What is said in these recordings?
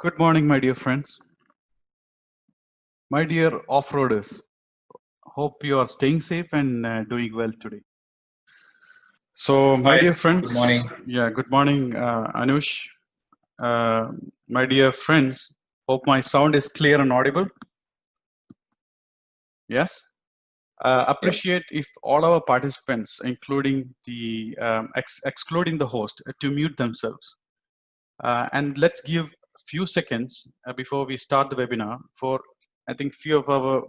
Good morning, my dear friends. My dear off-roaders, hope you are staying safe and doing well today. So, my Hi, dear good morning. friends, good morning, Anush. My dear friends, hope my sound is clear and audible. Yes. Yep. Appreciate if all our participants, including excluding the host, to mute themselves. And let's give a few seconds before we start the webinar for, I think, few of our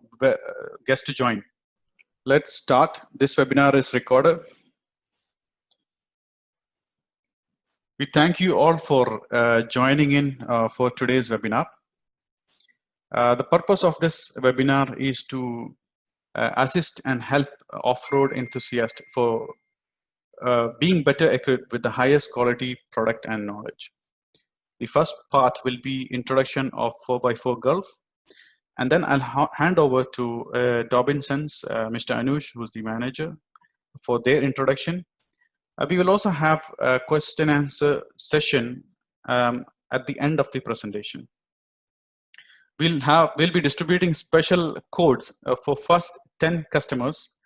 guests to join. Let's start. This webinar is recorded. We thank you all for joining in for today's webinar. The purpose of this webinar is to assist and help off-road enthusiasts for being better equipped with the highest quality product and knowledge. The first part will be introduction of 4x4Gulf, and then I'll hand over to Dobinsons, Mr. Anush, who's the manager, for their introduction. We will also have a question and answer session at the end of the presentation. We'll be distributing special codes for first 10 customers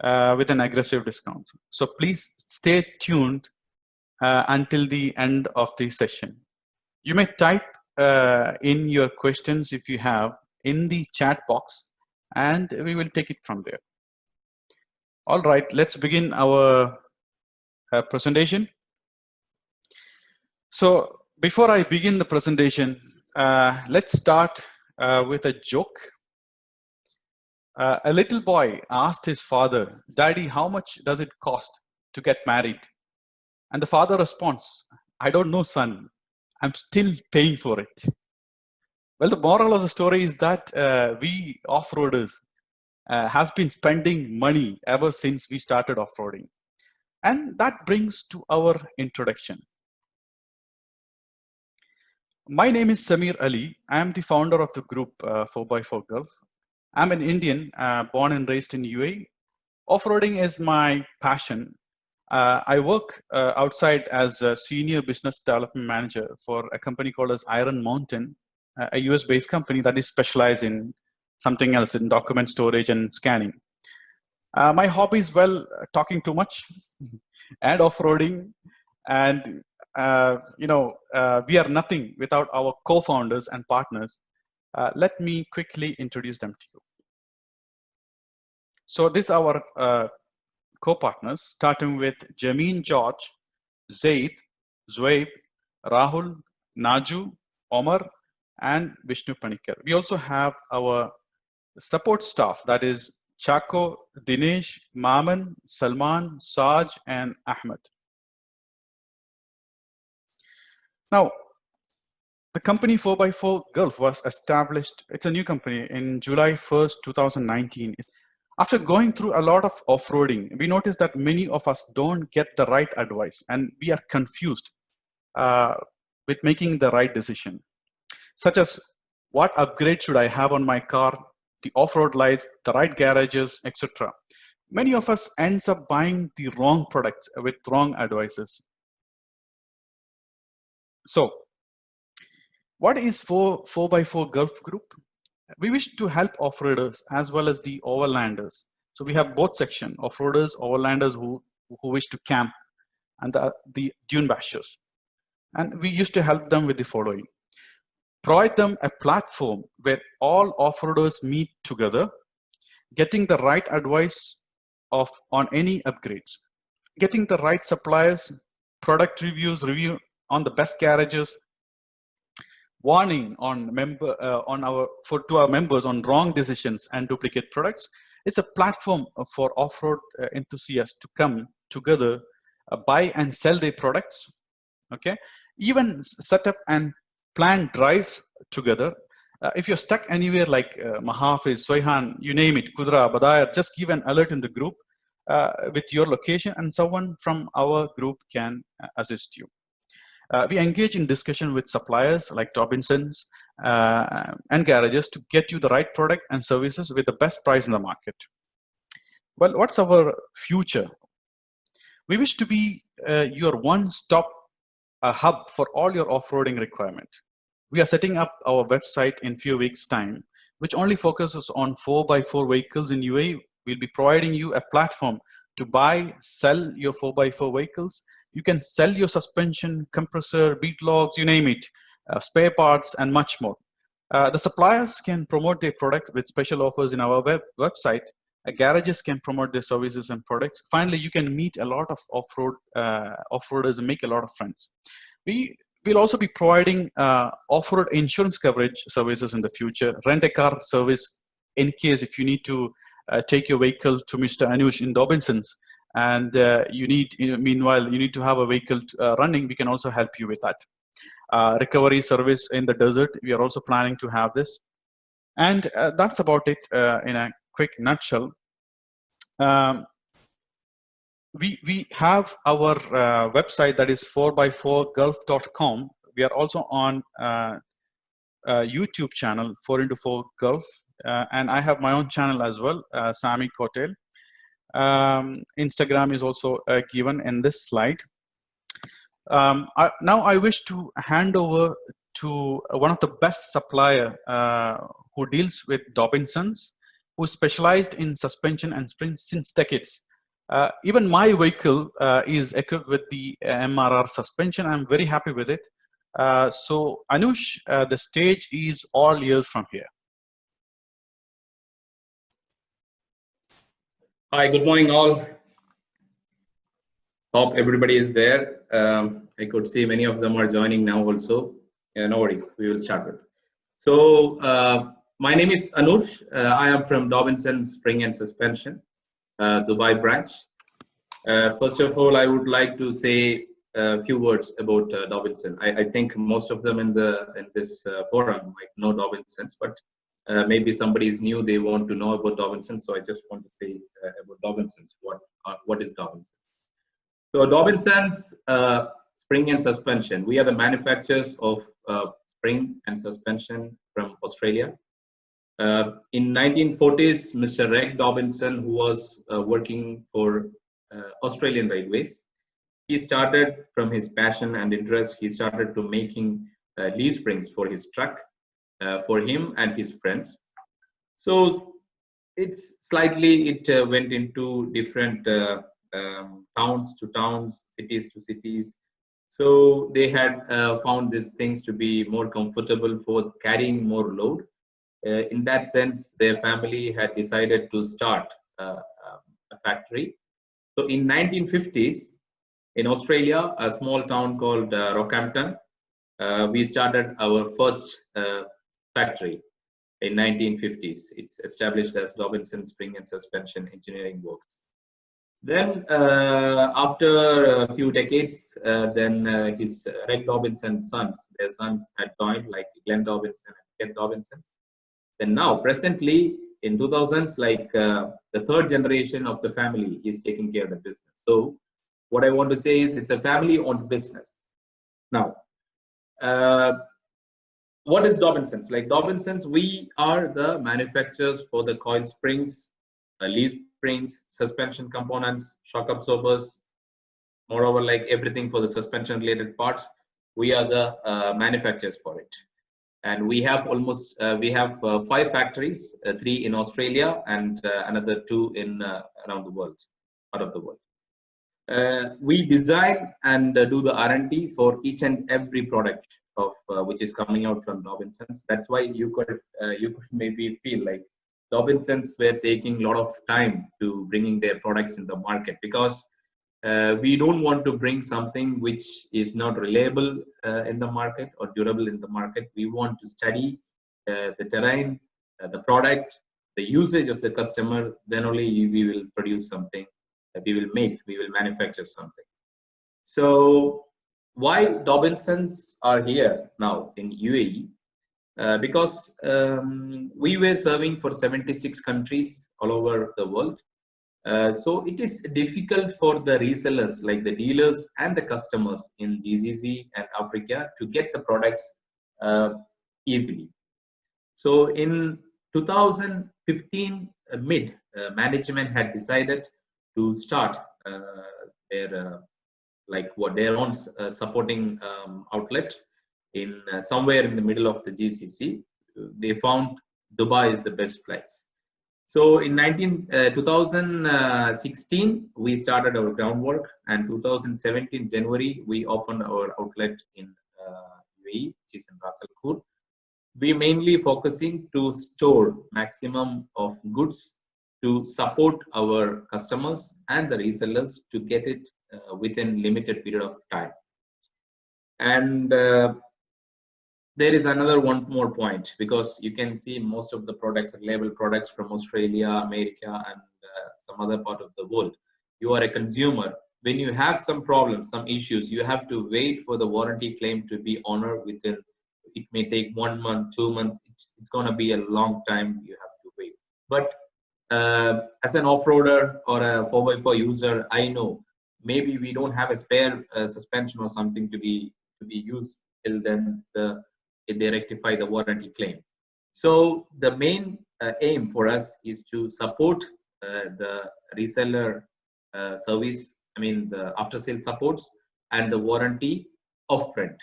with an aggressive discount. So please stay tuned until the end of the session. You may type in your questions if you have in the chat box, and we will take it from there. All right, let's begin our presentation. So before I begin the presentation, let's start with a joke. A little boy asked his father, "Daddy, how much does it cost to get married?" And the father responds, "I don't know, son. I'm still paying for it." Well, the moral of the story is that we off-roaders has been spending money ever since we started off-roading. And that brings to our introduction. My name is Samir Ali. I am the founder of the group 4x4Gulf. I'm an Indian, born and raised in UAE. Off-roading is my passion. I work outside as a senior business development manager for a company called as Iron Mountain, a US-based company that is specialized in something else, in document storage and scanning. My hobby is, well, talking too much and off-roading. And, we are nothing without our co-founders and partners. Let me quickly introduce them to you. So this is our co-partners, starting with Jameen George, Zaid, Zuaib, Rahul, Naju, Omar, and Vishnu Panikar. We also have our support staff, that is Chako, Dinesh, Maman, Salman, Saj, and Ahmed. Now, the company 4x4Gulf was established, it's a new company, in July 1st, 2019. After going through a lot of off-roading, we noticed that many of us don't get the right advice, and we are confused with making the right decision, such as what upgrade should I have on my car, the off-road lights, the right garages, etc. Many of us ends up buying the wrong products with wrong advices. So what is 4x4Gulf Group? We wish to help off-roaders as well as the overlanders. So we have both sections, off-roaders, overlanders who wish to camp, and the dune bashers. And we used to help them with the following. Provide them a platform where all off-roaders meet together, getting the right advice on any upgrades, getting the right suppliers, product reviews, review on the best garages, warning on to our members on wrong decisions and duplicate products. It's a platform for off-road enthusiasts to come together, buy and sell their products. Okay, even set up and plan drives together. If you're stuck anywhere like Mahafiz, Soihan, you name it, Kudra, Badayar, just give an alert in the group with your location, and someone from our group can assist you. We engage in discussion with suppliers like Dobinsons and garages to get you the right product and services with the best price in the market. Well, what's our future? We wish to be your one-stop hub for all your off-roading requirement. We are setting up our website in few weeks time, which only focuses on 4x4 vehicles in UAE. We'll be providing you a platform to buy, sell your 4x4 vehicles. You can sell your suspension, compressor, bead logs, you name it, spare parts, and much more. The suppliers can promote their product with special offers in our website. Garages can promote their services and products. Finally, you can meet a lot of off-roaders and make a lot of friends. We'll also be providing off-road insurance coverage services in the future, rent a car service in case if you need to take your vehicle to Mr. Anush in Dobinsons, and meanwhile, you need to have a vehicle running, we can also help you with that. Recovery service in the desert, we are also planning to have this. And that's about it in a quick nutshell. We have our website, that is 4x4Gulf.com. We are also on YouTube channel 4x4Gulf, and I have my own channel as well, Sami Kotel. Instagram is also given in this slide. Now I wish to hand over to one of the best supplier who deals with Dobinsons, who specialized in suspension and springs since decades. Even my vehicle is equipped with the MRR suspension. I'm very happy with it. So Anush, the stage is all yours from here. Hi, good morning all. Hope everybody is there. I could see many of them are joining now also. No worries, we will start with. So my name is Anush. I am from Dobinsons Spring and Suspension, Dubai branch. First of all, I would like to say a few words about Dobinson. I think most of them in this forum might know Dobinsons, but maybe somebody is new, they want to know about Dobinsons. So I just want to say about Dobinsons. What is Dobinsons? So Dobinsons Spring and Suspension. We are the manufacturers of spring and suspension from Australia. In 1940s, Mr. Reg Dobinson, who was working for Australian Railways, he started from his passion and interest. He started to making leaf springs for his truck, for him and his friends. So it went into different towns to towns, cities to cities. So they had found these things to be more comfortable for carrying more load. In that sense, their family had decided to start a factory. So in 1950s, in Australia, a small town called Rockhampton, we started our first factory in 1950s. It's established as Dobinson Spring and Suspension Engineering Works. Then after a few decades, his Reg Dobinson's sons, their sons had joined, like Glenn Dobinson and Ken Dobinsons. And now presently in 2000s, like the third generation of the family is taking care of the business. So what I want to say is it's a family owned business. Now, what is Dobinsons? Like Dobinsons, we are the manufacturers for the coil springs, leaf springs, suspension components, shock absorbers, moreover, like everything for the suspension related parts. We are the manufacturers for it. And we have almost, 5 factories, 3 in Australia and another 2 in around the world, out of the world. We design and do the R&D for each and every product of which is coming out from Dobinsons. That's why you could maybe feel like Dobinsons were taking a lot of time to bringing their products in the market, because we don't want to bring something which is not reliable in the market or durable in the market. We want to study the terrain, the product, the usage of the customer. Then only we will produce something that we will manufacture something. So why Dobinsons are here now in UAE? Because we were serving for 76 countries all over the world. So it is difficult for the resellers, like the dealers and the customers in GCC and Africa, to get the products easily. So in 2015 management had decided to start their own supporting outlet. in somewhere in the middle of the GCC. They found Dubai is the best place. So in 2016, we started our groundwork, and 2017 January, we opened our outlet in UAE, which is in Ras Al Khor. We mainly focusing to store maximum of goods to support our customers and the resellers to get it within limited period of time. And there is another one more point, because you can see most of the products are label products from Australia, America, and some other part of the world. You are a consumer. When you have some problems, some issues, you have to wait for the warranty claim to be honored within, it may take 1 month, 2 months. It's going to be a long time you have to wait. But as an off-roader or a 4x4 user, I know maybe we don't have a spare suspension or something to be used till then they rectify the warranty claim. So the main aim for us is to support the reseller service, I mean the after-sale supports and the warranty upfront.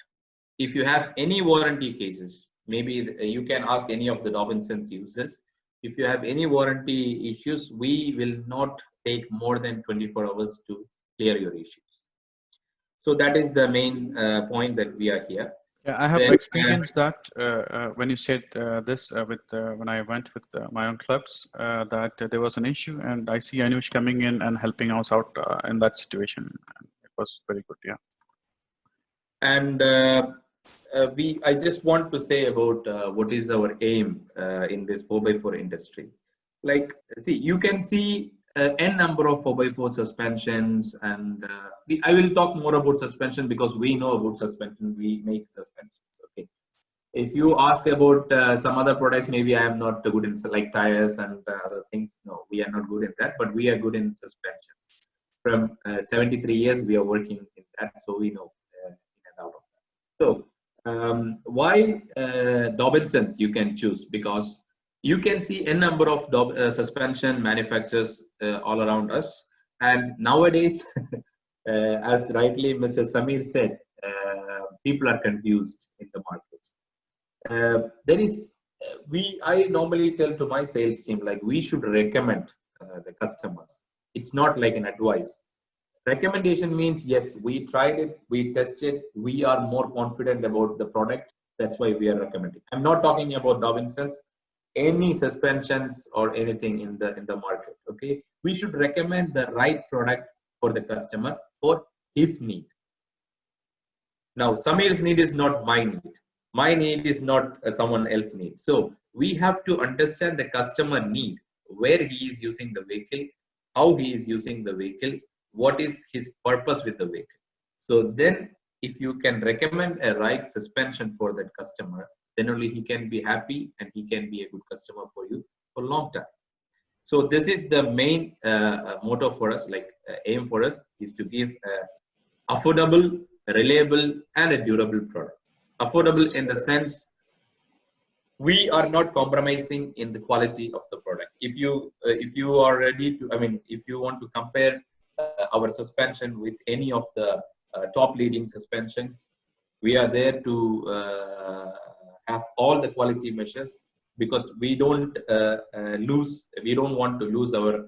If you have any warranty cases, maybe you can ask any of the Dobinsons users. If you have any warranty issues, we will not take more than 24 hours to clear your issues. So that is the main point that we are here. Yeah, I have experienced that when you said this when I went with my own clubs, that there was an issue, and I see Anush coming in and helping us out in that situation. It was very good, yeah. And I just want to say about what is our aim in this 4x4 industry. Like, see, you can see n number of 4x4 suspensions, and I will talk more about suspension because we know about suspension. We make suspensions. Okay. If you ask about some other products, maybe I am not good in like tires and other things. No, we are not good in that, but we are good in suspensions. From 73 years, we are working in that, so we know in and out of that. So why Dobinsons you can choose? Because you can see a number of suspension manufacturers all around us, and nowadays, as rightly Mr. Samir said, people are confused in the market. I normally tell to my sales team, like, we should recommend the customers. It's not like an advice. Recommendation means, yes, we tried it, we tested, we are more confident about the product. That's why we are recommending. I'm not talking about Dobinsons, any suspensions or anything in the market. Okay, we should recommend the right product for the customer for his need. Now, Samir's need is not my need. My need is not someone else's need. So we have to understand the customer need, where he is using the vehicle, how he is using the vehicle, what is his purpose with the vehicle. So then if you can recommend a right suspension for that customer, then only he can be happy and he can be a good customer for you for a long time. So this is the main motto for us, like aim for us is to give affordable, reliable, and a durable product. Affordable in the sense we are not compromising in the quality of the product. If you are ready to, I mean, if you want to compare our suspension with any of the top leading suspensions, we are there to have all the quality measures, because we don't want to lose our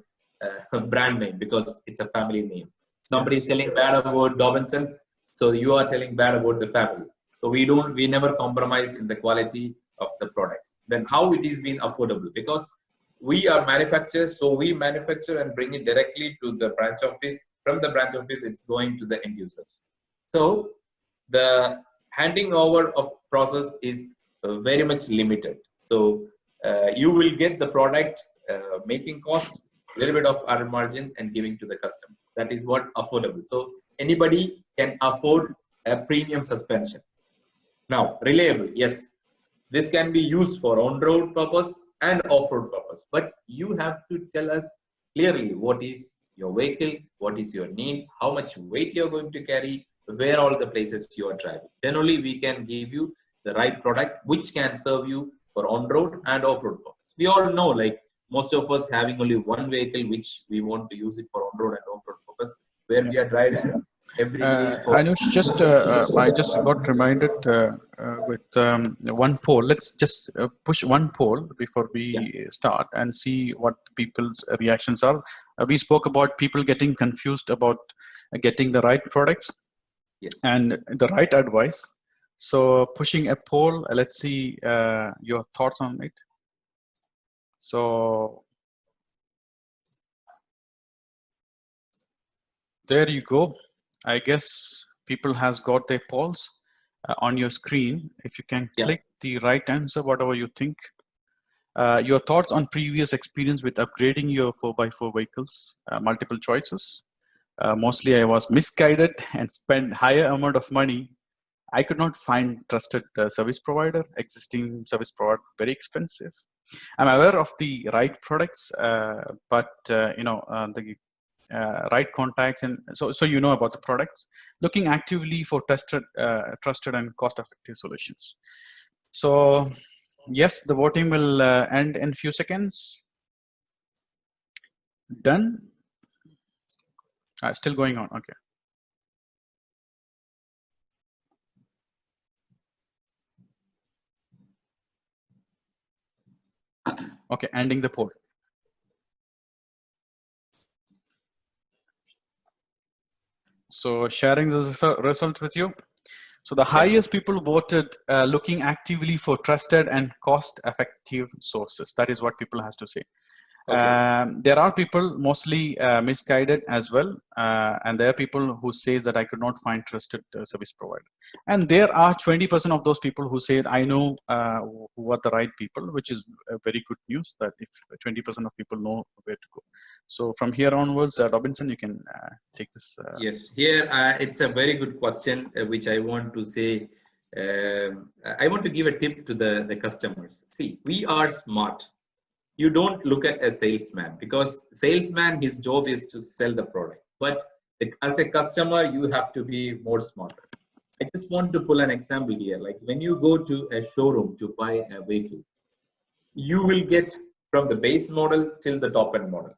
brand name, because it's a family name. Somebody is telling bad about Dobinsons, so you are telling bad about the family. So we never compromise in the quality of the products. Then how it is being affordable? Because we are manufacturers, so we manufacture and bring it directly to the branch office. From the branch office, it's going to the end users. So the handing over of process is very much limited. So you will get the product, making cost, a little bit of our margin, and giving to the customer. That is what affordable. So anybody can afford a premium suspension. Now, reliable, yes, this can be used for on-road purpose and off-road purpose, but you have to tell us clearly what is your vehicle, what is your need, how much weight you're going to carry, where all the places you are driving. Then only we can give you the right product which can serve you for on-road and off-road purpose. We all know, like, most of us having only one vehicle which we want to use it for on-road and off-road purpose, where we are driving every day. Anush, I just got reminded with one poll. Let's just push one poll before we start and see what people's reactions are. We spoke about people getting confused about getting the right products and the right advice. So pushing a poll, let's see your thoughts on it. So there you go. I guess people has got their polls on your screen. If you can click the right answer, whatever you think. Your thoughts on previous experience with upgrading your 4x4 vehicles, multiple choices. Mostly I was misguided and spent higher amount of money. I could not find trusted service provider, existing service provider, very expensive. I'm aware of the right products, but the right contacts, and so you know about the products. Looking actively for trusted and cost-effective solutions. So yes, the voting will end in few seconds. Done. Still going on. Okay. Okay, ending the poll. So sharing the results with you. So the highest people voted looking actively for trusted and cost-effective sources. That is what people has to say. There are people mostly misguided as well, and there are people who say that I could not find trusted service provider, and there are 20% of those people who said I know who are the right people, which is a very good news that if 20% of people know where to go. So from here onwards, Dobinson, you can take this. Yes, here it's a very good question, which I want to say. I want to give a tip to the customers. See, we are smart. You don't look at a salesman, because salesman, his job is to sell the product. But as a customer, you have to be more smarter. I just want to pull an example here. Like when you go to a showroom to buy a vehicle, you will get from the base model till the top end model,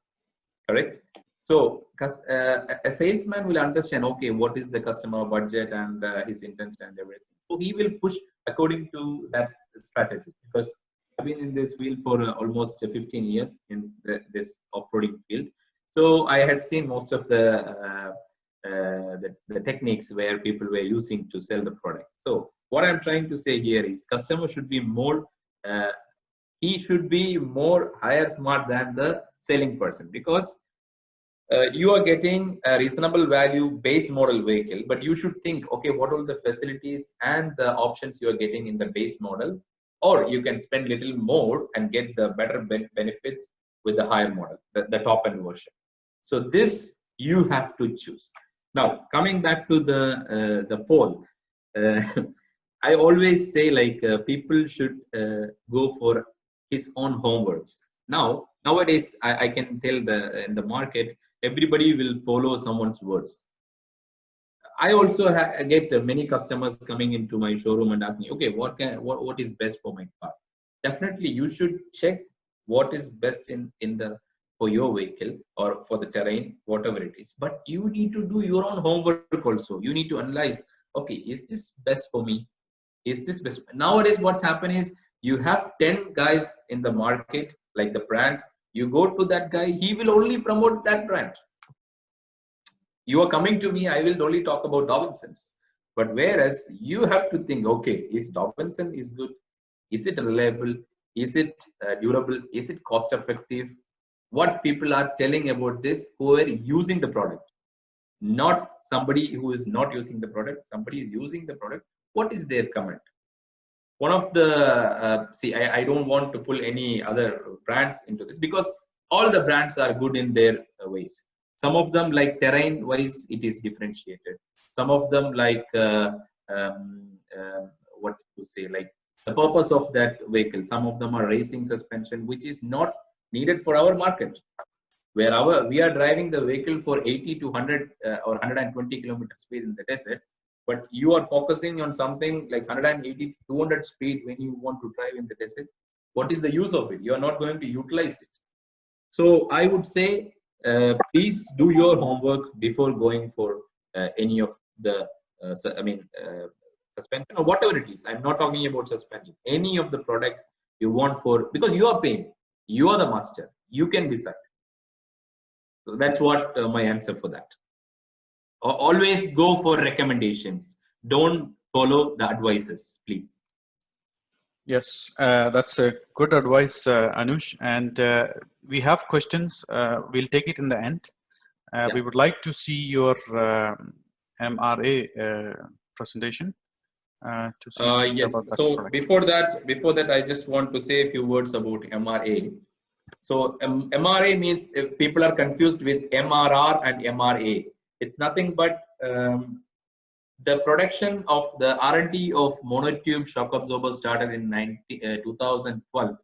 correct? So a salesman will understand, okay, what is the customer budget and his intent and everything. So he will push according to that strategy, because I've been in this field for almost 15 years in this off-roading field. So I had seen most of the techniques where people were using to sell the product. So what I'm trying to say here is customer should be more, he should be more higher smart than the selling person, because you are getting a reasonable value base model vehicle, but you should think, okay, what are the facilities and the options you are getting in the base model, or you can spend little more and get the better benefits with the higher model, the top end version. So this you have to choose. Now coming back to the poll, I always say like people should go for his own homeworks. Nowadays I can tell in the market everybody will follow someone's words. I also get many customers coming into my showroom and ask me, okay, what is best for my car? Definitely, you should check what is best for your vehicle or for the terrain, whatever it is. But you need to do your own homework also. You need to analyze, okay, is this best for me? Is this best? Nowadays, what's happened is you have 10 guys in the market, like the brands. You go to that guy, he will only promote that brand. You are coming to me, I will only talk about Dobinsons. But whereas you have to think, okay, is Dobinson is good? Is it reliable? Is it durable? Is it cost effective? What people are telling about this who are using the product, not somebody who is not using the product. Somebody is using the product. What is their comment? One of the I don't want to pull any other brands into this, because all the brands are good in their ways. Some of them, like terrain wise, it is differentiated. Some of them, like what to say, like the purpose of that vehicle. Some of them are racing suspension, which is not needed for our market, where we are driving the vehicle for 80 to 100 or 120 kilometer speed in the desert. But you are focusing on something like 180 to 200 speed when you want to drive in the desert. What is the use of it? You are not going to utilize it. So I would say, please do your homework before going for any of the suspension or whatever it is. I'm not talking about suspension. Any of the products you want for, because you are paying, you are the master, you can decide. So that's what my answer for that. Always go for recommendations. Don't follow the advices, please. Yes, that's a good advice, Anush. And we have questions. We'll take it in the end. Yeah. We would like to see your MRA presentation to see Yes. about that So product. before that, I just want to say a few words about MRA. So MRA means, if people are confused with MRR and MRA, it's nothing but the production of the R&D of monotube shock absorber started in 2012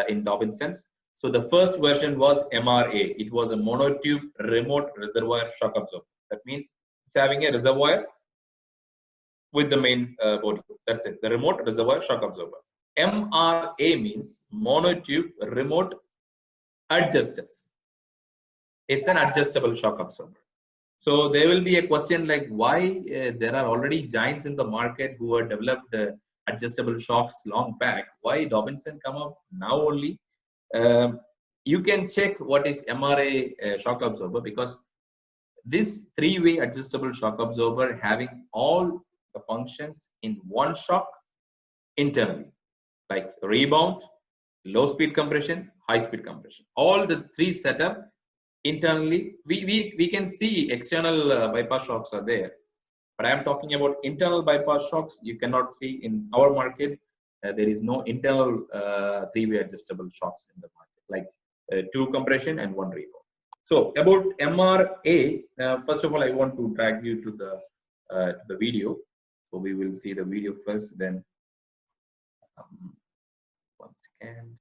in Dobinsons. So the first version was MRA. It was a monotube remote reservoir shock absorber. That means it's having a reservoir with the main body. That's it, the remote reservoir shock absorber. MRA means monotube remote adjusters. It's an adjustable shock absorber. So there will be a question like, why there are already giants in the market who have developed adjustable shocks long back. Why Dobinson come up now only? You can check what is MRA shock absorber, because this three-way adjustable shock absorber having all the functions in one shock internally, like rebound, low speed compression, high speed compression. All the three setup internally. We can see external bypass shocks are there, but I am talking about internal bypass shocks. You cannot see in our market. There is no internal three-way adjustable shocks in the market, like two compression and one rebound. So about MRA, first of all, I want to drag you to the video. So we will see the video first, then one second.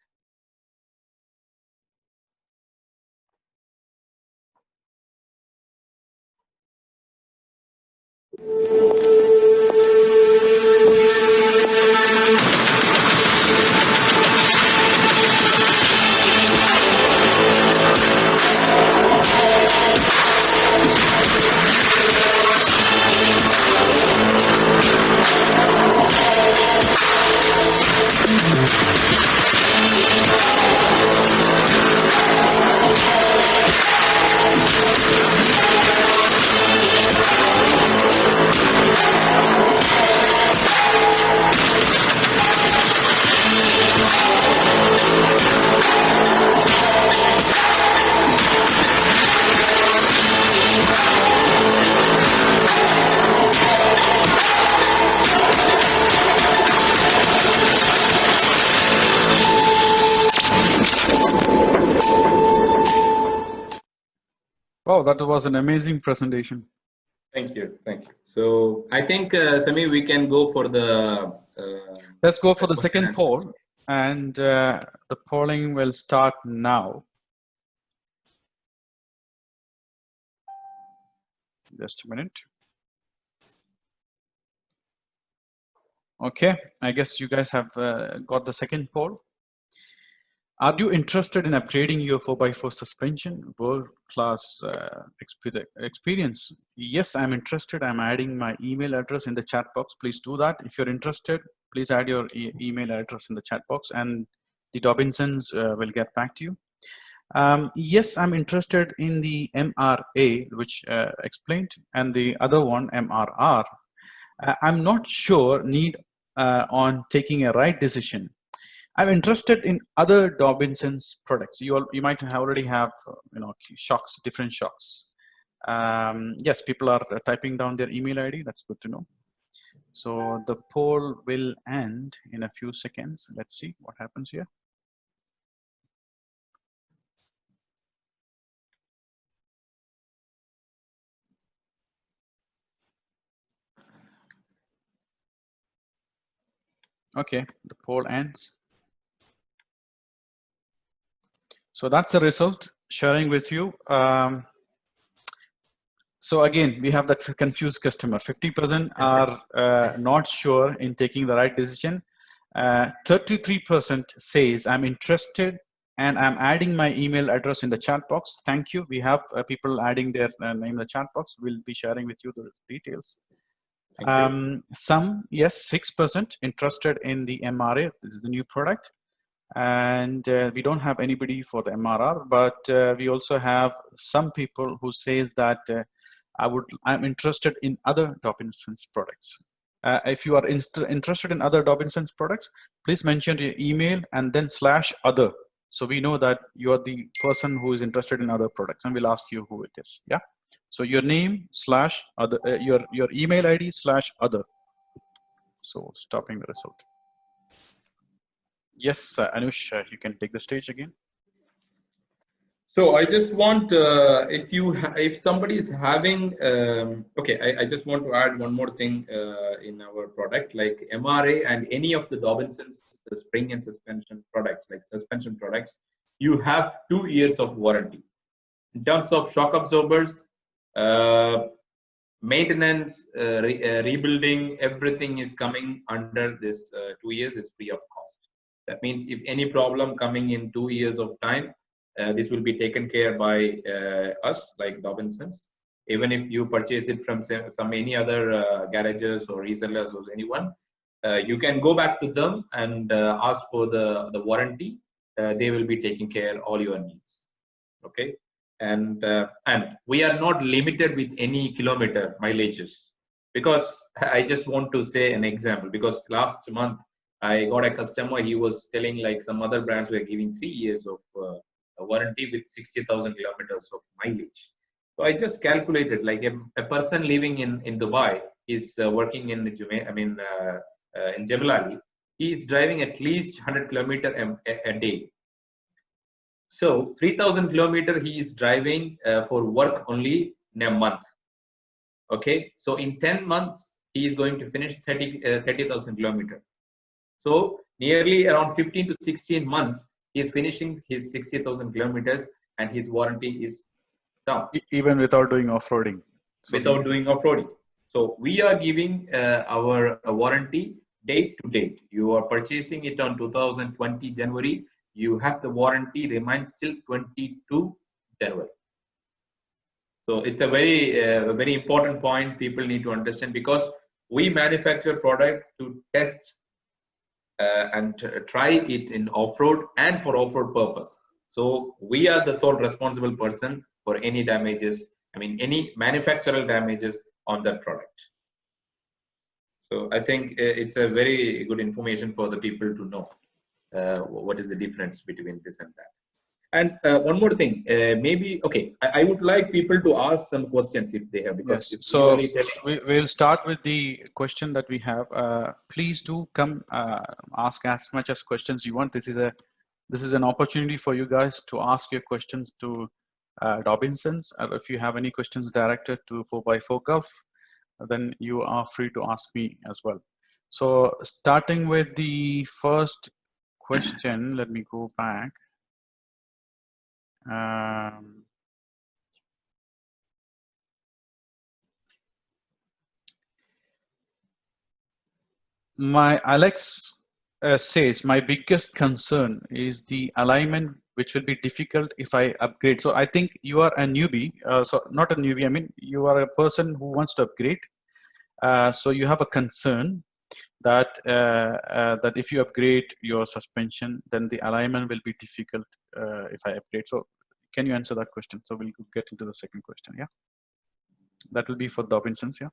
Wow, that was an amazing presentation. Thank you, thank you. So I think Sami, we can go for the. Let's go for the second poll, and the polling will start now. Just a minute. Okay, I guess you guys have got the second poll. Are you interested in upgrading your 4x4 suspension? World-class experience. Yes, I'm interested. I'm adding my email address in the chat box. Please do that. If you're interested, please add your email address in the chat box, and the Dobinsons will get back to you. Yes, I'm interested in the MRA, which explained, and the other one, MRR. I'm not sure need on taking a right decision. I'm interested in other Dobinsons products. You might have already have shocks, different shocks. Yes, people are typing down their email ID. That's good to know. So the poll will end in a few seconds. Let's see what happens here. Okay, the poll ends. So that's the result sharing with you. So again, we have that confused customer. 50% are not sure in taking the right decision. 33% says I'm interested, and I'm adding my email address in the chat box. Thank you. We have people adding their name in the chat box. We'll be sharing with you the details. Thank you. Some, yes, 6% interested in the MRA, this is the new product. And we don't have anybody for the MRR, but we also have some people who says that I'm interested in other Dobinsons products. If you are interested in other Dobinsons products, please mention your email and then /other. So we know that you are the person who is interested in other products, and we'll ask you who it is. Yeah. So your name /other, your email ID /other. So stopping the result. Yes, Anush, you can take the stage again. So I just want, if somebody is having, okay, I just want to add one more thing in our product, like MRA and any of the Dobinsons spring and suspension products, like suspension products, you have 2 years of warranty. In terms of shock absorbers, maintenance, rebuilding, everything is coming under this 2 years is free of cost. That means if any problem coming in 2 years of time, this will be taken care by us, like Dobinsons. Even if you purchase it from some any other garages or resellers or anyone, you can go back to them and ask for the warranty. They will be taking care of all your needs. Okay, and we are not limited with any kilometer mileages, because I just want to say an example, because last month I got a customer, he was telling like some other brands were giving 3 years of warranty with 60,000 kilometers of mileage. So I just calculated, like a person living in Dubai is working in in Jebel Ali. He is driving at least 100 kilometers a day. So 3,000 kilometers he is driving for work only in a month. Okay, so in 10 months he is going to finish 30,000 kilometers. So nearly around 15 to 16 months he is finishing his 60,000 kilometers, and his warranty is down. Even without doing off-roading. Without doing off-roading. So we are giving our warranty date to date. You are purchasing it on 2020 January. You have the warranty remains till 22 January. So it's a very important point people need to understand, because we manufacture product to test and try it in off-road and for off-road purpose. So we are the sole responsible person for any damages, any manufacturer damages on that product. So I think it's a very good information for the people to know what is the difference between this and that. And one more thing, maybe, okay, I would like people to ask some questions if they have, because yes. So we'll start with the question that we have. Please do come ask as much as questions you want. This is an opportunity for you guys to ask your questions to Dobinsons. If you have any questions directed to 4x4Gulf, then you are free to ask me as well. So starting with the first question, let me go back. My Alex says my biggest concern is the alignment, which will be difficult if I upgrade. So I think you are a newbie. So not a newbie. You are a person who wants to upgrade. So you have a concern that that if you upgrade your suspension, then the alignment will be difficult if I upgrade. So can you answer that question? So we'll get into the second question. Yeah, that will be for Dobinsons. Yeah.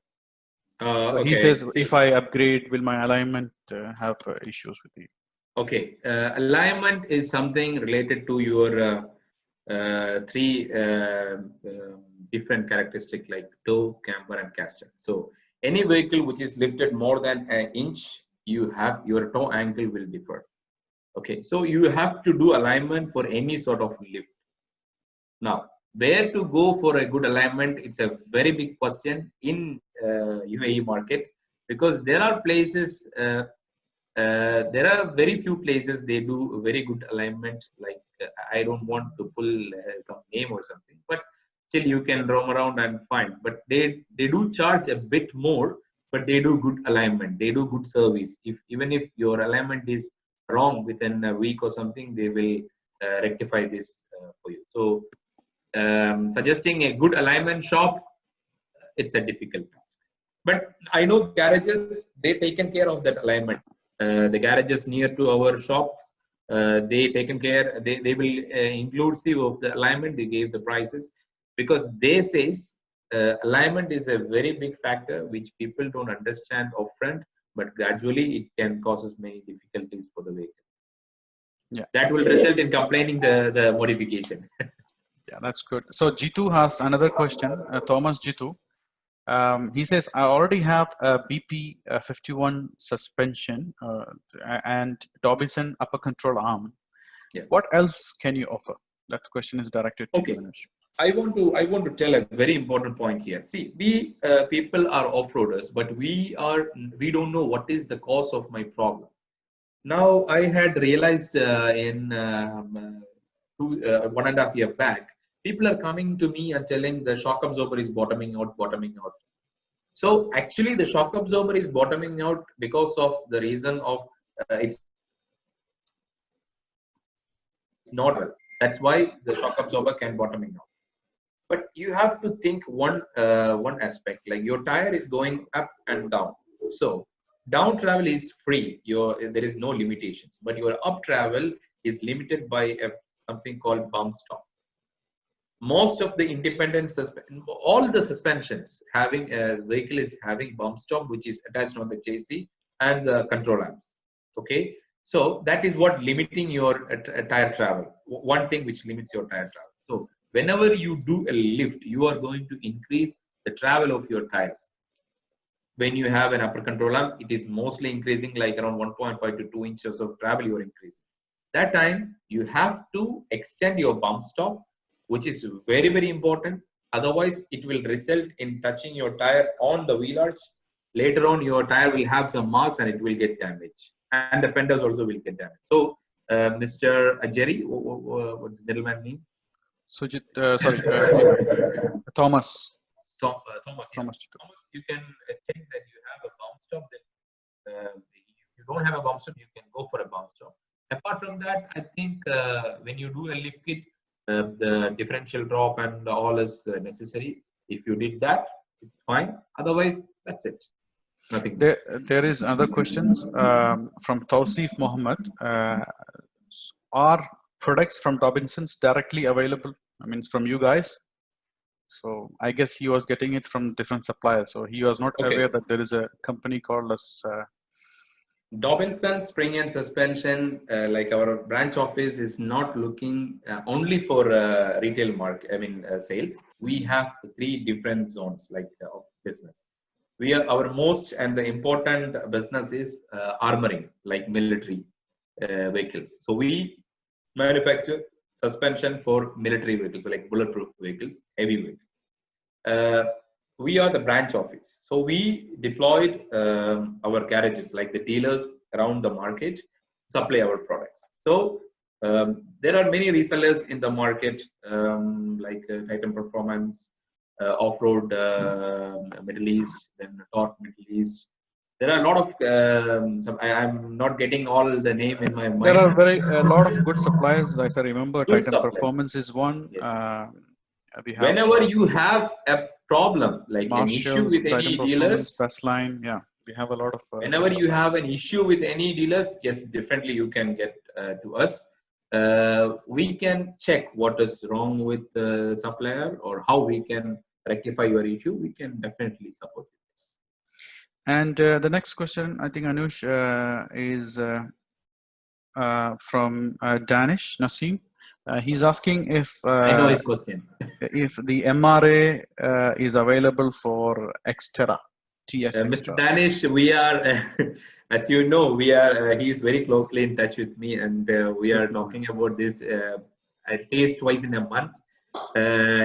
Okay. He says, if I upgrade, will my alignment have issues with it? Okay, alignment is something related to your three different characteristics, like toe, camber, and caster. So any vehicle which is lifted more than an inch, you have your toe angle will differ. Okay, so you have to do alignment for any sort of lift. Now, where to go for a good alignment? It's a very big question in UAE market, because there are places. There are very few places they do very good alignment. Like I don't want to pull some name or something, but still you can roam around and find. But they do charge a bit more, but they do good alignment. They do good service. Even if your alignment is wrong within a week or something, they will rectify this for you. So suggesting a good alignment shop, it's a difficult task. But I know garages, they taken care of that alignment. The garages near to our shops, they taken care, they will inclusive of the alignment, they gave the prices, because they says alignment is a very big factor which people don't understand upfront, but gradually it can causes many difficulties for the vehicle. Yeah. That will result in complaining the modification. Yeah, that's good. So Jitu has another question, Thomas Jitu. He says, I already have a BP 51 suspension and Dobinson upper control arm. Yeah. What else can you offer? That question is directed to you, Anush. I want to tell a very important point here. See, we people are off-roaders, but we don't know what is the cause of my problem. Now I had realized in 1.5 years back, people are coming to me and telling the shock absorber is bottoming out. So actually, the shock absorber is bottoming out because of the reason of it's not well. That's why the shock absorber can bottoming out. But you have to think one aspect, like your tire is going up and down. So down travel is free. There is no limitations, but your up travel is limited by something called bump stop. Most of the independent all the suspensions having vehicle is having bump stop, which is attached on the chassis and the control arms. Okay, so that is what limiting your tire travel. One thing which limits your tire travel. So whenever you do a lift, you are going to increase the travel of your tires. When you have an upper control arm, it is mostly increasing like around 1.5 to 2 inches of travel you are increasing. That time you have to extend your bump stop, which is very, very important. Otherwise, it will result in touching your tire on the wheel arch. Later on, your tire will have some marks and it will get damaged. And the fenders also will get damaged. So, Mr. Jerry, what's the gentleman's name? Sujit, sorry, Thomas. Thomas, you can check that you have a bump stop. Then if you don't have a bump stop, you can go for a bump stop. Apart from that, I think when you do a lift kit, the differential drop and all is necessary. If you did that, it's fine. Otherwise, that's it. Nothing. There is other questions from Tausif Mohammed. Are products from Dobinsons directly available? I mean, from you guys? So I guess he was getting it from different suppliers. So he was not aware that there is a company called as Dobinsons Spring and Suspension, like our branch office is not looking only for retail market. I mean sales. We have 3 different zones like of business. Our most and the important business is armoring, like military vehicles. So we manufacture suspension for military vehicles, so like bulletproof vehicles, heavy vehicles. We are the branch office. So we deployed our garages, like the dealers around the market, supply our products. So there are many resellers in the market, like Titan Performance, Off-Road Middle East, then Torque Middle East. There are a lot of, I'm not getting all the name in my mind. There are a lot of good suppliers, as I remember. Good Titan suppliers. Performance is one. Yes. We have, whenever you have a problem, like an issue with any dealers, Bestline, yeah, we have a lot of. Whenever you have an issue with any dealers, yes, definitely you can get to us. We can check what is wrong with the supplier or how we can rectify your issue. We can definitely support you. And the next question, I think, Anush, is from Danish Nasim. He's asking if I know his question. If the MRA is available for Xterra, TS Mr. Danish, we are, as you know, he is very closely in touch with me, and we are talking about this at least twice in a month.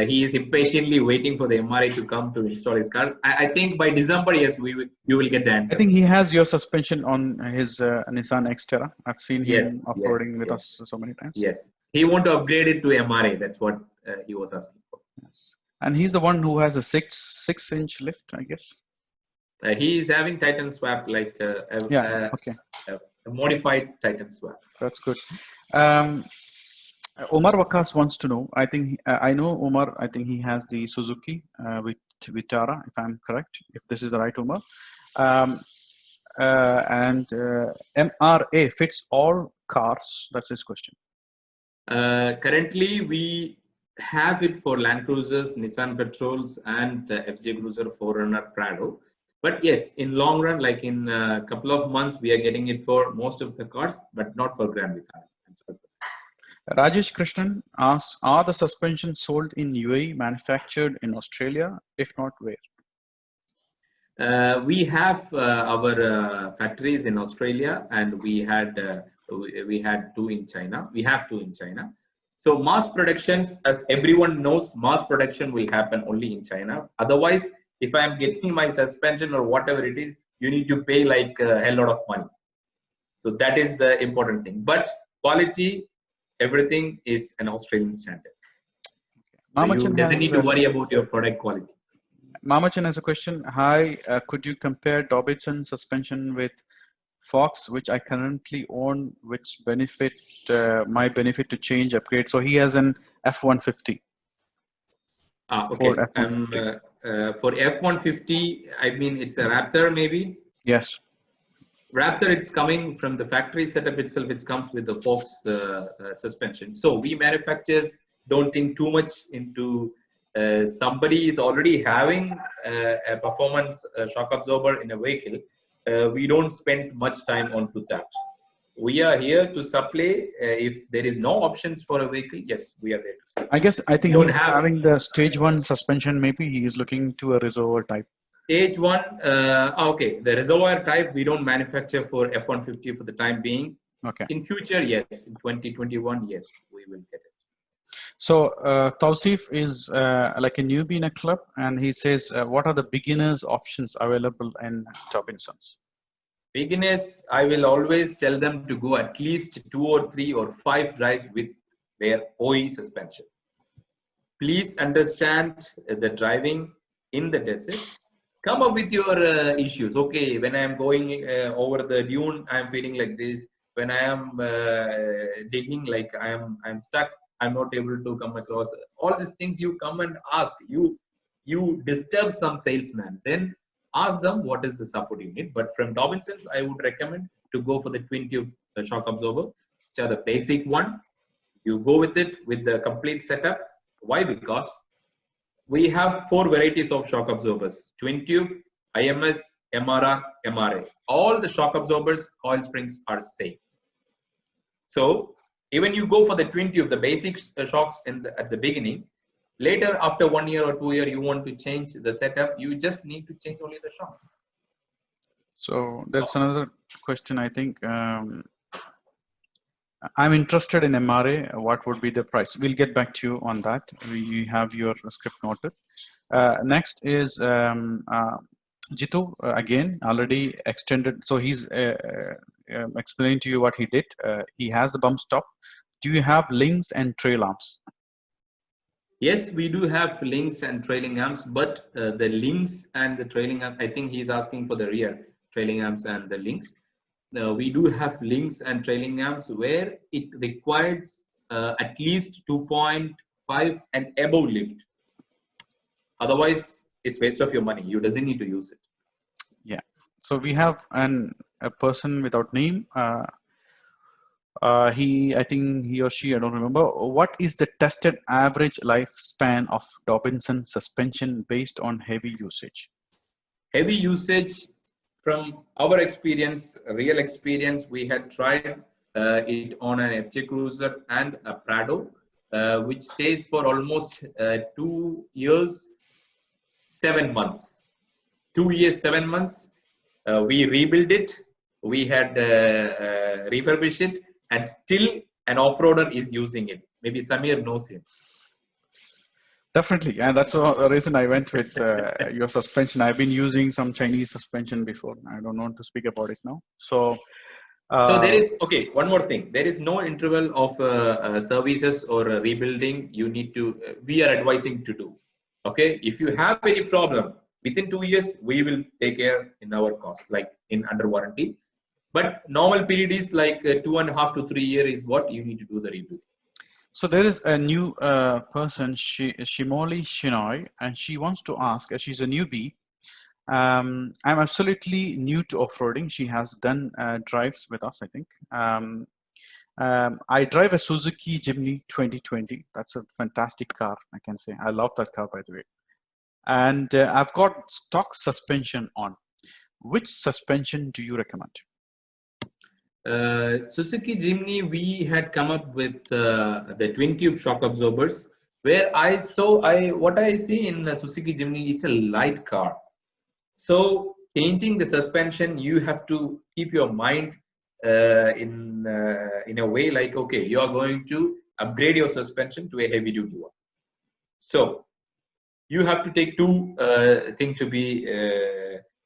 He is impatiently waiting for the MRA to come to install his car. I think by December, yes, you will get the answer. I think he has your suspension on his Nissan Xterra. I've seen him off-roading with us so many times. Yes, he want to upgrade it to MRA. That's what he was asking for. Yes. And he's the one who has a 6-inch lift, I guess. He is having Titan swap, like a modified Titan swap. That's good. Omar Wakas wants to know. I think I know Omar. I think he has the Suzuki with Vitara, if I'm correct. If this is the right Omar, um, and MRA fits all cars. That's his question. Currently, we have it for Land Cruisers, Nissan Patrols, and FJ Cruiser 4Runner Prado. But yes, in long run, like in a couple of months, we are getting it for most of the cars, but not for Grand Vitara. Rajesh Krishnan asks, are the suspensions sold in UAE, manufactured in Australia? If not, where? We have our factories in Australia, and we had two in China. We have two in China. So mass productions, as everyone knows, mass production will happen only in China. Otherwise, if I am getting my suspension or whatever it is, you need to pay like a hell lot of money. So that is the important thing. But quality, everything is an Australian standard. So you doesn't need to worry about your product quality. Mamachan has a question. Hi, could you compare Dobinsons suspension with Fox, which I currently own, which my benefit to change, upgrade? So he has an F-150. Okay. Ford F-150. For F-150, I mean, it's a Raptor maybe? Yes. Raptor, it's coming from the factory setup itself. It comes with the Fox suspension. So we manufacturers don't think too much into somebody is already having a performance shock absorber in a vehicle. We don't spend much time onto that. We are here to supply. If there is no options for a vehicle, yes, we are there. I think he's having the stage 1 suspension. Maybe he is looking to a reservoir type. Stage 1, okay. The reservoir type we don't manufacture for F-150 for the time being. Okay. In future, yes. In 2021, yes, we will get it. So Tausif is like a newbie in a club, and he says, what are the beginners options available in Dobinsons? Beginners, I will always tell them to go at least 2 or 3 or 5 drives with their OE suspension. Please understand the driving in the desert. Come up with your issues. Okay, when I am going over the dune, I am feeling like this. When I am digging, like I am stuck. I'm not able to come across all these things. You come and ask. You disturb some salesman. Then ask them what is the support you need. But from Dobinsons, I would recommend to go for the twin tube shock absorber, which are the basic one. You go with it with the complete setup. Why? Because we have 4 varieties of shock absorbers: twin tube, IMS, MRR, MRA. All the shock absorbers, coil springs are same. So even you go for the twin tube, the basic shocks at the beginning, later after 1 year or 2 years, you want to change the setup, you just need to change only the shocks. So there's another question, I think. I'm interested in MRA. What would be the price? We'll get back to you on that. We have your script noted. Next is Jitu, again, already extended. So he's explaining to you what he did. He has the bump stop. Do you have links and trail arms? Yes, we do have links and trailing arms, but the links and the trailing arms, I think he's asking for the rear trailing arms and the links. We do have links and trailing arms where it requires at least 2.5 and above lift. Otherwise, it's waste of your money. You doesn't need to use it. Yeah. So we have a person without name. I think he or she, I don't remember. What is the tested average lifespan of Dobinson suspension based on heavy usage? Heavy usage, from our experience, real experience, we had tried it on an FJ Cruiser and a Prado, which stays for almost 2 years, 7 months. 2 years, 7 months. We rebuilt it. We had refurbished it, and still an off-roader is using it. Maybe Samir knows him. Definitely, and that's the reason I went with your suspension. I've been using some Chinese suspension before. I don't want to speak about it now. So there is, okay, one more thing. There is no interval of services or rebuilding you need to, we are advising to do. Okay, if you have any problem, within 2 years, we will take care in our cost, like in under warranty. But normal period is like 2.5 to 3 years is what you need to do the rebuild. So there is a new person, Shimoli Shinoy, and she wants to ask, she's a newbie. I'm absolutely new to off-roading. She has done drives with us, I think. I drive a Suzuki Jimny 2020. That's a fantastic car, I can say. I love that car, by the way. And I've got stock suspension on. Which suspension do you recommend? Suzuki Jimny, we had come up with the twin tube shock absorbers, where what I see in the Suzuki Jimny, it's a light car. So changing the suspension, you have to keep your mind in a way like, okay, you are going to upgrade your suspension to a heavy duty one. So you have to take two things to be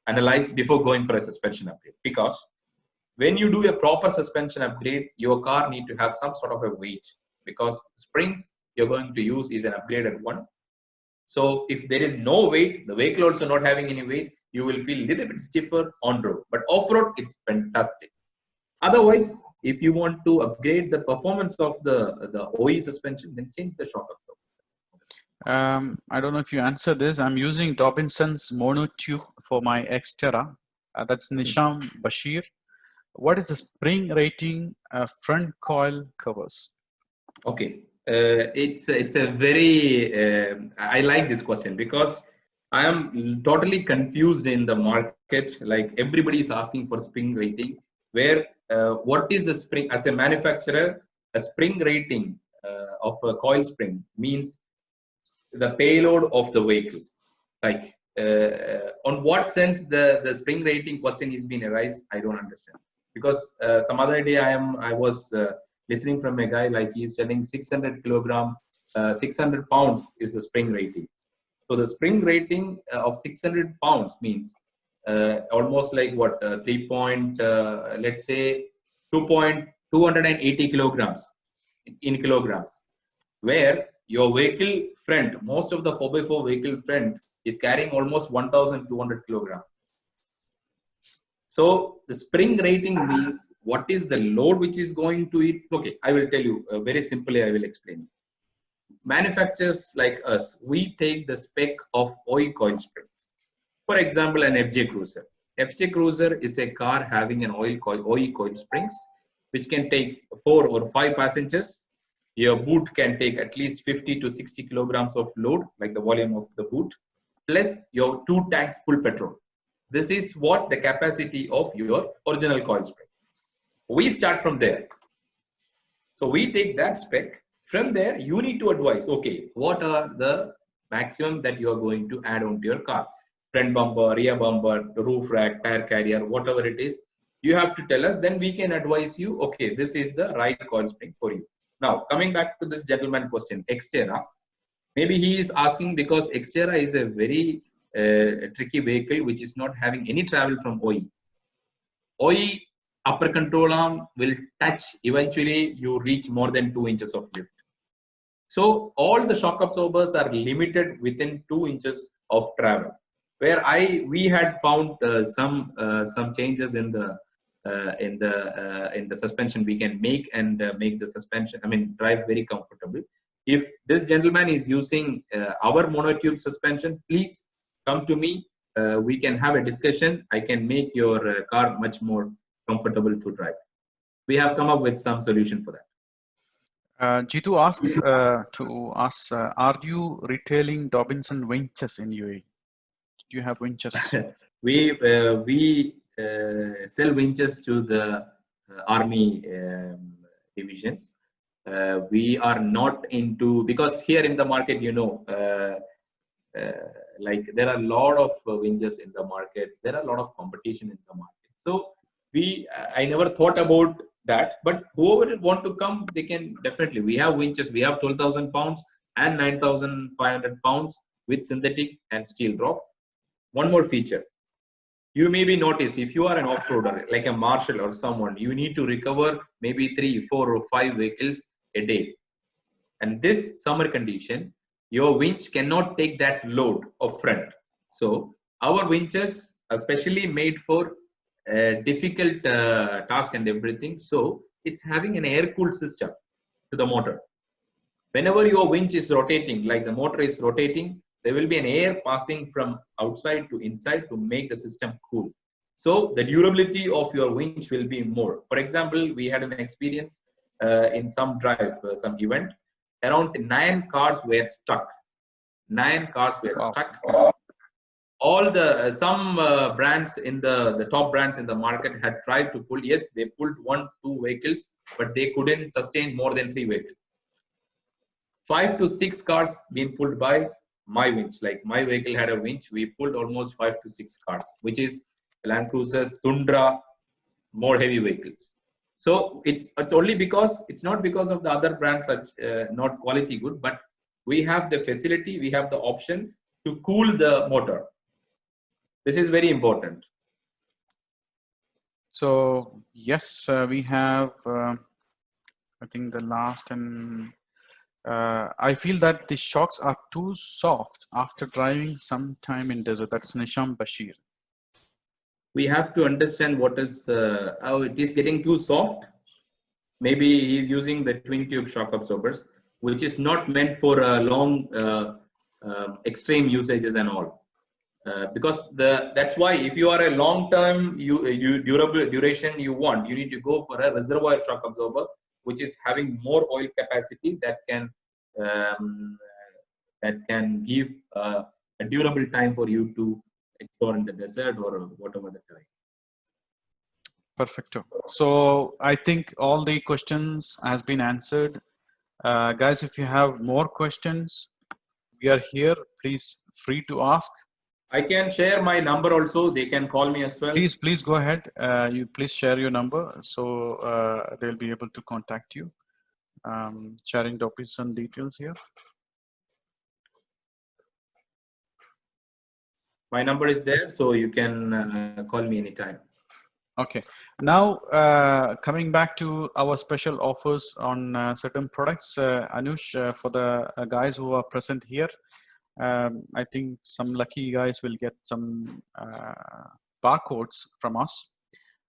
analyzed before going for a suspension upgrade, because when you do a proper suspension upgrade, your car need to have some sort of a weight, because springs you're going to use is an upgraded one. So if there is no weight, the vehicle also not having any weight, you will feel a little bit stiffer on road. But off-road, it's fantastic. Otherwise, if you want to upgrade the performance of the OE suspension, then change the shock absorber. I don't know if you answered this. I'm using Dobinsons monotube for my Xterra. That's Nisham Bashir. What is the spring rating front coil covers? Okay, it's a very I like this question, because I am totally confused in the market. Like, everybody is asking for spring rating, where what is the spring as a manufacturer? A spring rating of a coil spring means the payload of the vehicle. Like, on what sense the spring rating question is being arised, I don't understand. Because some other day I was listening from a guy, like, he's telling 600 kilogram, 600 pounds is the spring rating. So the spring rating of 600 pounds means almost like what, let's say 280 kilograms in kilograms, where your vehicle front, most of the 4x4 vehicle front is carrying almost 1,200 kilograms. So the spring rating means what is the load which is going to it. Okay, I will tell you very simply, I will explain. Manufacturers like us, we take the spec of OE coil springs. For example, an FJ Cruiser. FJ Cruiser is a car having an OE coil springs, which can take 4 or 5 passengers. Your boot can take at least 50 to 60 kilograms of load, like the volume of the boot, plus your 2 tanks full petrol. This is what the capacity of your original coil spring. We start from there. So we take that spec. From there, you need to advise, okay, what are the maximum that you are going to add onto your car? Front bumper, rear bumper, roof rack, tire carrier, whatever it is, you have to tell us. Then we can advise you, okay, this is the right coil spring for you. Now, coming back to this gentleman question, Xterra. Maybe he is asking because Xterra is a very tricky vehicle which is not having any travel from OE. OE upper control arm will touch, eventually you reach more than 2 inches of lift. So all the shock absorbers are limited within 2 inches of travel. Where we had found some changes in the suspension we can make, and make the suspension, drive very comfortable. If this gentleman is using our monotube suspension, please come to me. We can have a discussion. I can make your car much more comfortable to drive. We have come up with some solution for that. Jitu asks to us, are you retailing Dobinson winches in UAE? Do you have winches? We sell winches to the army divisions. We are not into, because here in the market, like, there are a lot of winches in the markets. There are a lot of competition in the market. So I never thought about that, but whoever want to come, they can definitely. We have winches. We have 12,000 pounds and 9,500 pounds with synthetic and steel drop. One more feature. You may be noticed, if you are an off-roader, like a marshal or someone, you need to recover maybe 3, 4 or 5 vehicles a day. And this summer condition, your winch cannot take that load of front. So our winches are specially made for difficult task and everything. So it's having an air-cooled system to the motor. Whenever your winch is rotating, like the motor is rotating, there will be an air passing from outside to inside to make the system cool. So the durability of your winch will be more. For example, we had an experience in some drive, some event, around 9 cars were stuck. 9 cars were Wow. stuck. All the some brands in the top brands in the market had tried to pull. Yes, they pulled 1-2 vehicles, but they couldn't sustain more than 3 vehicles. 5 to 6 cars being pulled by my winch. Like my vehicle had a winch, we pulled almost 5 to 6 cars, which is Land Cruisers, Tundra, more heavy vehicles. So it's only because it's not because of the other brands are not quality good, but we have the facility, we have the option to cool the motor. This is very important. So yes, we have, I think the last, and I feel that the shocks are too soft after driving some time in desert. That's Nisham Bashir. We have to understand what is how it is getting too soft. Maybe he's using the twin tube shock absorbers, which is not meant for long extreme usages and all. Because that's why if you are a long-term durable duration you want, you need to go for a reservoir shock absorber, which is having more oil capacity that can give a durable time for you to explore in the desert or whatever the terrain. Perfecto. So I think all the questions has been answered. Guys, if you have more questions, we are here. Please free to ask. I can share my number also. They can call me as well. Please go ahead. You please share your number so they'll be able to contact you. Sharing Dobinson details here. My number is there, so you can call me anytime. Okay. Now, coming back to our special offers on certain products, Anush, for the guys who are present here, I think some lucky guys will get some barcodes from us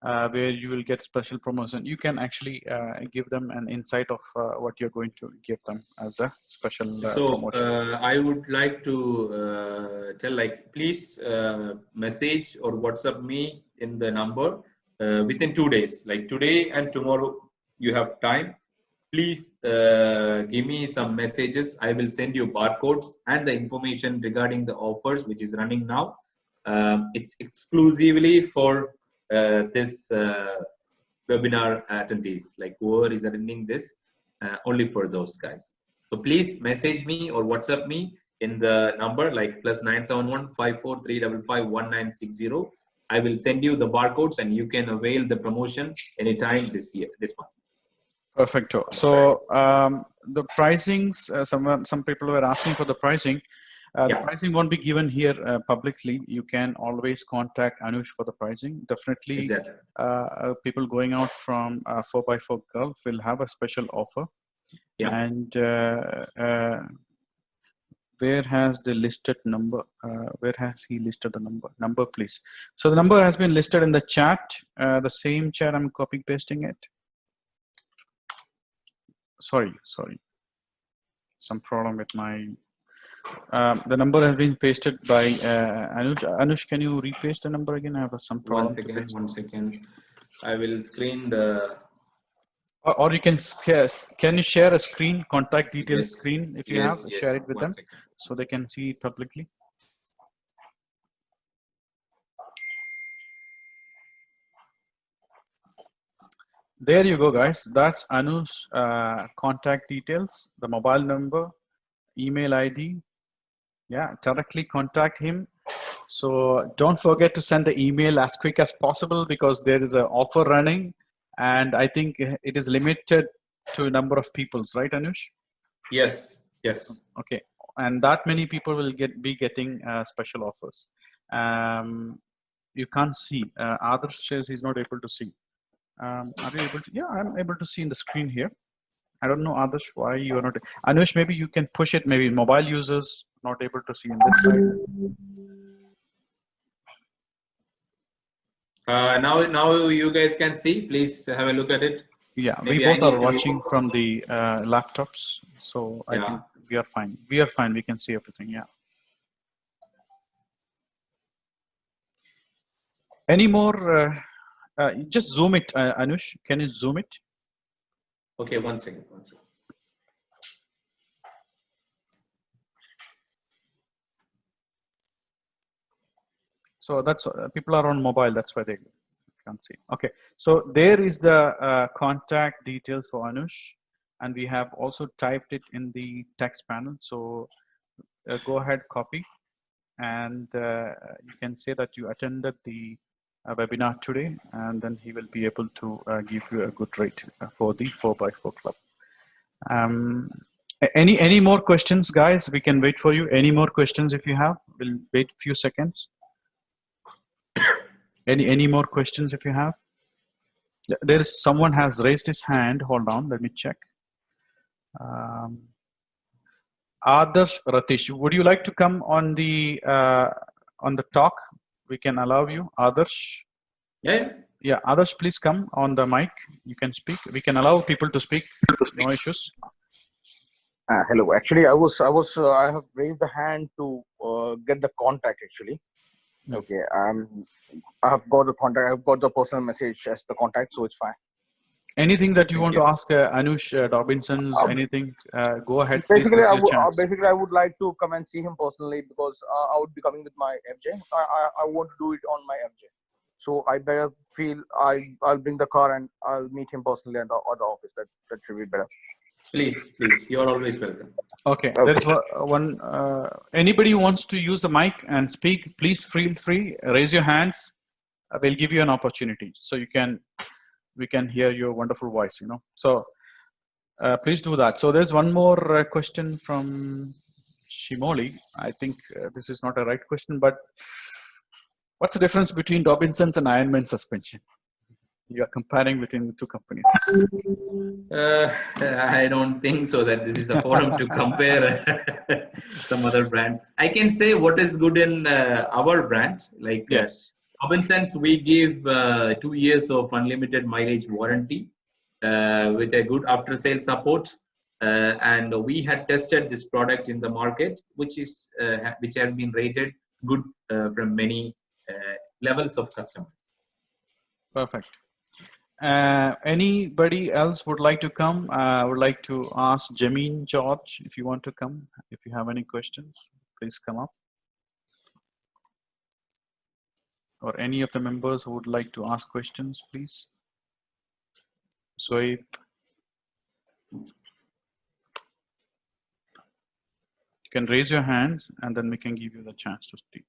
where you will get special promotion. You can actually give them an insight of what you're going to give them as a special promotion. I would like to tell, like, please message or WhatsApp me in the number within 2 days. Like today and tomorrow, you have time. Please give me some messages. I will send you barcodes and the information regarding the offers which is running now. It's exclusively for this webinar attendees, like whoever is attending this, only for those guys. So please message me or WhatsApp me in the number like +971 54355 1960. I will send you the barcodes and you can avail the promotion anytime this month. Perfecto. So the pricings, some people were asking for the pricing. The pricing won't be given here publicly. You can always contact Anush for the pricing. Definitely, exactly. People going out from 4x4 Gulf will have a special offer. Yeah. And where has the listed number? Where has he listed the number? Number, please. So the number has been listed in the chat. The same chat, I'm copy pasting it. Sorry. Some problem with my. The number has been pasted by Anush. Anush, can you repaste the number again? I have some problem. One second. I will screen the. Or you can you share a screen, contact details screen if you have, share it with them so they can see it publicly. There you go, guys. That's Anu's contact details, the mobile number, email ID. Yeah, directly contact him. So don't forget to send the email as quick as possible because there is an offer running. And I think it is limited to a number of peoples, right, Anush? Yes. Okay, and that many people will be getting special offers. You can't see. Others says he's not able to see. Are you able to? Yeah, I'm able to see in the screen here. I don't know, Adarsh, why you are not. Anush, maybe you can push it. Maybe mobile users not able to see in this side. Now you guys can see. Please have a look at it. Yeah, we Maybe I both need are to. watching from the laptops, so I Yeah. think we are fine. We are fine. We can see everything. Yeah. Any more? Just zoom it, Anush. Can you zoom it? Okay, one second. So that's people are on mobile. That's why they can't see. Okay. So there is the contact details for Anush, and we have also typed it in the text panel. So go ahead, copy, and you can say that you attended the webinar today, and then he will be able to give you a good rate for the 4x4 club. Any more questions, guys? We can wait for you. Any more questions if you have? We'll wait a few seconds. Any more questions if you have? There is someone has raised his hand. Hold on, let me check. Adarsh Ratish, would you like to come on the talk? We can allow you, Adarsh. Yeah. Yeah, Adarsh, please come on the mic. You can speak. We can allow people to speak. No issues. Hello. Actually, I have raised the hand to get the contact. Actually, okay. I have got the contact. I've got the personal message as the contact, so it's fine. Anything that you Thank want you. to ask Anush Dobinsons? Anything? Go ahead. Please, Basically, this is your chance. basically I would like to come and see him personally because I would be coming with my FJ. I want to do it on my FJ, so I better feel I'll bring the car and I'll meet him personally at the office. That should be better. Please, you're always welcome. Okay, Okay. there is one. Anybody who wants to use the mic and speak, please feel free. Raise your hands. We'll give you an opportunity so we can hear your wonderful voice. So please do that. So there's one more question from Shimoli. I think this is not a right question, but what's the difference between Dobinsons and Ironman suspension? You are comparing between the two companies. I don't think so that this is a forum to compare some other brands. I can say what is good in our brand. Like Yes. Dobinsons, we give 2 years of unlimited mileage warranty with a good after sale support. And we had tested this product in the market, which has been rated good from many levels of customers. Perfect. Anybody else would like to come? I would like to ask Jameen George if you want to come. If you have any questions, please come up. Or any of the members who would like to ask questions, please. Zoe. You can raise your hands and then we can give you the chance to speak.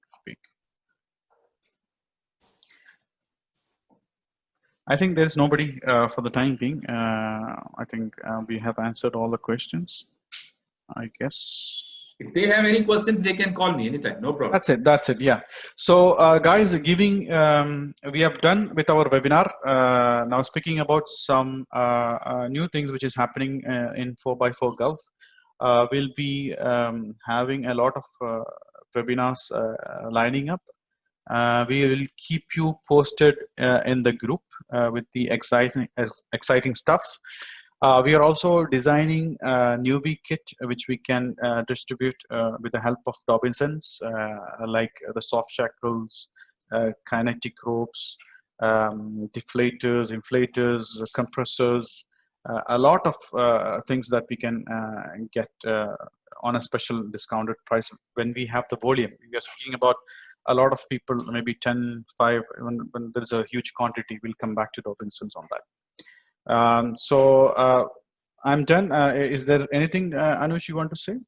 I think there's nobody for the time being. I think we have answered all the questions, I guess. If they have any questions, they can call me anytime. No problem. That's it. Yeah. So guys, we have done with our webinar. Now speaking about some new things which is happening in 4x4 Gulf. We'll be having a lot of webinars lining up. We will keep you posted in the group with the exciting stuffs. We are also designing a newbie kit which we can distribute with the help of Dobinsons, like the soft shackles, kinetic ropes, deflators, inflators, compressors, a lot of things that we can get on a special discounted price when we have the volume. We are speaking about a lot of people, maybe 10, 5, when there's a huge quantity, we'll come back to Dobinsons on that. So I'm done. Is there anything, Anush, you want to say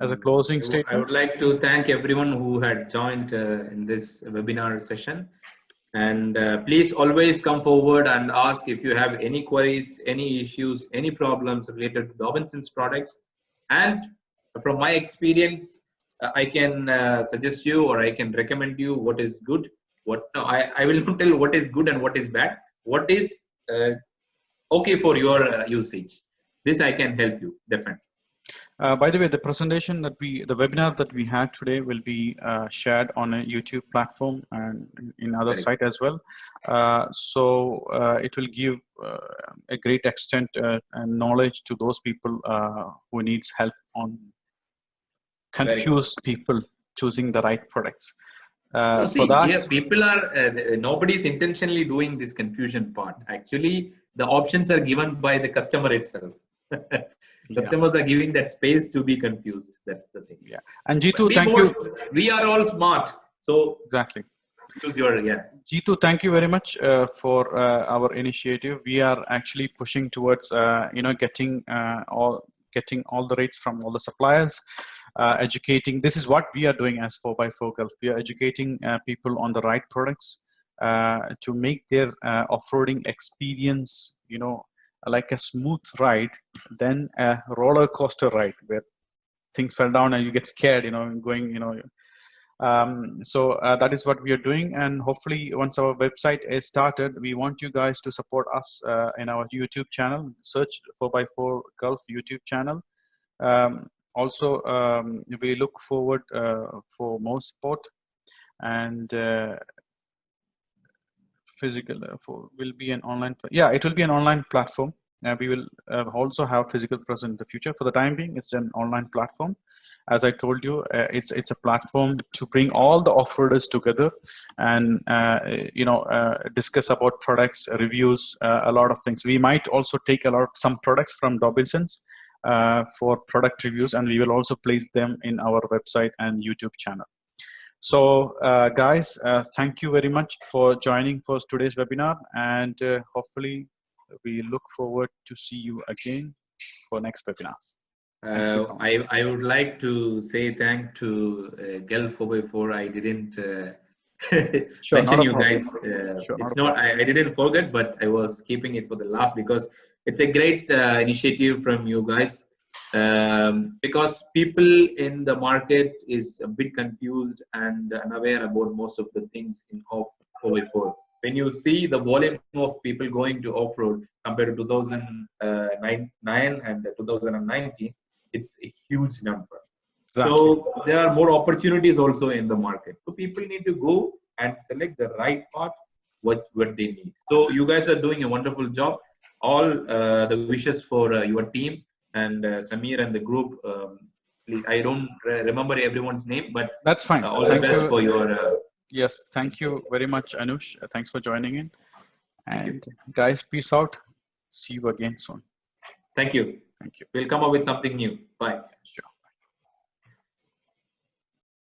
as a closing statement? I would like to thank everyone who had joined in this webinar session. And please always come forward and ask if you have any queries, any issues, any problems related to Dobinsons products. And from my experience, I can suggest you or I can recommend you what is good. I will not tell what is good and what is bad. What is okay for your usage. This I can help you, definitely. By the way, the presentation that the webinar that we had today will be shared on a YouTube platform and in other Very site as well. So it will give a great extent and knowledge to those people who needs help on confused people choosing the right products. No, For see, that, yeah, people are, nobody's intentionally doing this confusion part. Actually, the options are given by the customer itself. Customers are giving that space to be confused. That's the thing. Yeah. And Jitu, thank you. We are all smart. So Exactly. choose your, yeah. Jitu, thank you very much for our initiative. We are actually pushing towards, getting all the rates from all the suppliers, educating. This is what we are doing as 4x4 Gulf. We are educating people on the right products to make their off-roading experience, like a smooth ride than a roller coaster ride where things fell down and you get scared, going, so that is what we are doing, and hopefully once our website is started, we want you guys to support us in our YouTube channel. Search 4x4 Gulf YouTube channel. Also, we look forward for more support, and physical will be an online. Yeah, it will be an online platform. We will also have physical presence in the future. For the time being, it's an online platform. As I told you, it's a platform to bring all the off-roaders together and discuss about products, reviews, a lot of things. We might also take some products from Dobinsons for product reviews, and we will also place them in our website and YouTube channel. So guys, thank you very much for joining for today's webinar, and hopefully we look forward to see you again for next webinars. I would like to say thank to Gulf 4x4. I didn't mention you guys. It's not. I didn't forget, but I was keeping it for the last because it's a great initiative from you guys. Because people in the market is a bit confused and unaware about most of the things in 4x4. When you see the volume of people going to off-road compared to 2009 and 2019, it's a huge number. Exactly. So there are more opportunities also in the market. So people need to go and select the right part, what they need. So you guys are doing a wonderful job. All the wishes for your team and Samir and the group. I don't remember everyone's name, but that's fine. All the best for your. Yes, thank you very much, Anush. Thanks for joining in. And guys, peace out. See you again soon. Thank you. Thank you. We'll come up with something new. Bye. Sure.